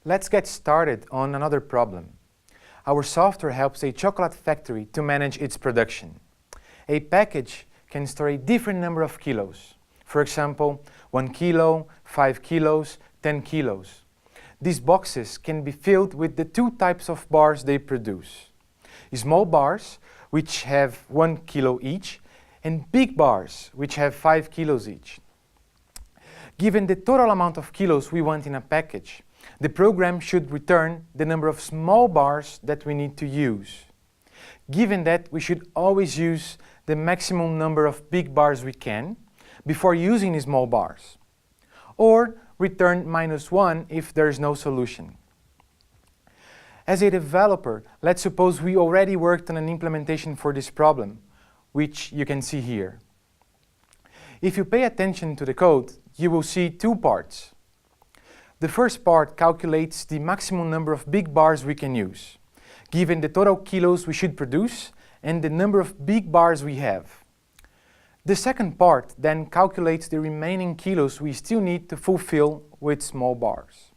Let's get started on another problem. Our software helps a chocolate factory to manage its production. A package can store a different number of kilos. For example, 1 kilo, 5 kilos, 10 kilos. These boxes can be filled with the two types of bars they produce. Small bars, which have 1 kilo each, and big bars, which have 5 kilos each. Given the total amount of kilos we want in a package, the program should return the number of small bars that we need to use. Given that, we should always use the maximum number of big bars we can before using small bars. Or return -1 if there is no solution. As a developer, let's suppose we already worked on an implementation for this problem, which you can see here. If you pay attention to the code, you will see two parts. The first part calculates the maximum number of big bars we can use, given the total kilos we should produce and the number of big bars we have. The second part then calculates the remaining kilos we still need to fulfill with small bars.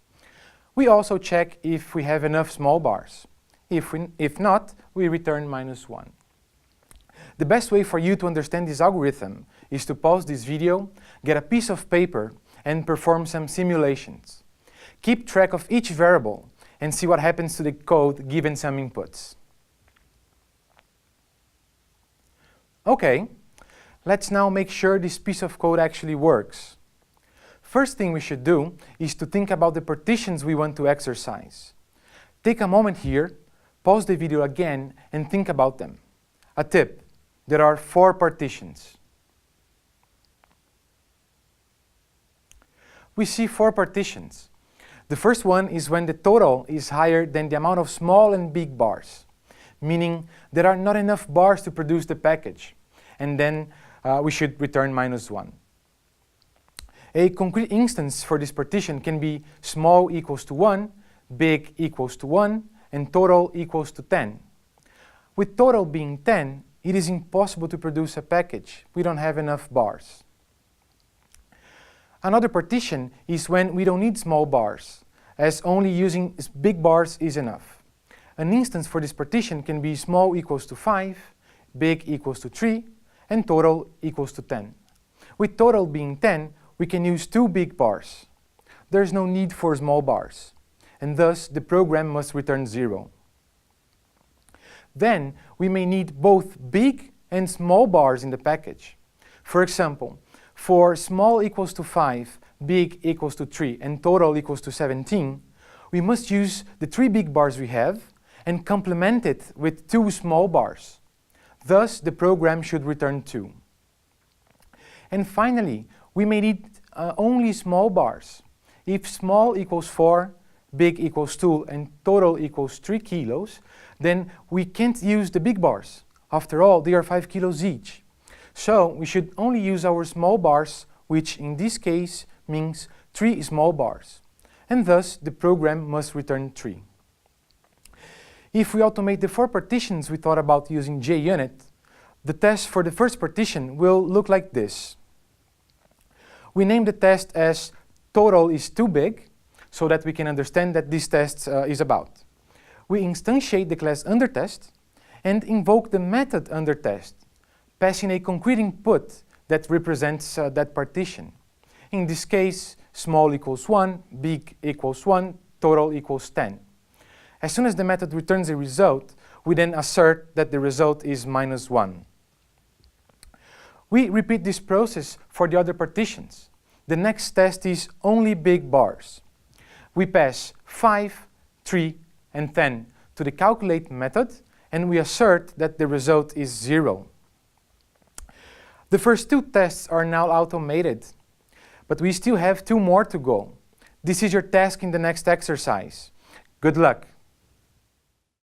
We also check if we have enough small bars. If not, we return -1. The best way for you to understand this algorithm is to pause this video, get a piece of paper, and perform some simulations. Keep track of each variable and see what happens to the code given some inputs. Okay, let's now make sure this piece of code actually works. First thing we should do is to think about the partitions we want to exercise. Take a moment here, pause the video again, and think about them. A tip: there are 4 partitions. We see 4 partitions. The first one is when the total is higher than the amount of small and big bars, meaning there are not enough bars to produce the package, and then we should return -1. A concrete instance for this partition can be small equals to 1, big equals to 1, and total equals to 10. With total being 10, it is impossible to produce a package. We don't have enough bars. Another partition is when we don't need small bars, as only using big bars is enough. An instance for this partition can be small equals to 5, big equals to 3, and total equals to 10. With total being 10, we can use 2 big bars. There is no need for small bars, and thus the program must return 0. Then we may need both big and small bars in the package. For example, for small equals to 5, big equals to 3, and total equals to 17, we must use the 3 big bars we have and complement it with 2 small bars. Thus, the program should return 2. And finally, we may need only small bars. If small equals 4, big equals 2, and total equals 3 kilos, then we can't use the big bars. After all, they are 5 kilos each. So we should only use our small bars, which in this case means 3 small bars. And thus, the program must return 3. If we automate the 4 partitions we thought about using JUnit, the test for the first partition will look like this. We name the test as total is too big, so that we can understand that this test is about. We instantiate the class undertest and invoke the method undertest, passing a concrete input that represents that partition. In this case, small equals 1, big equals 1, total equals 10. As soon as the method returns a result, we then assert that the result is -1. We repeat this process for the other partitions. The next test is only big bars. We pass 5, 3, and 10 to the calculate method, and we assert that the result is 0. The first 2 tests are now automated, but we still have 2 more to go. This is your task in the next exercise. Good luck!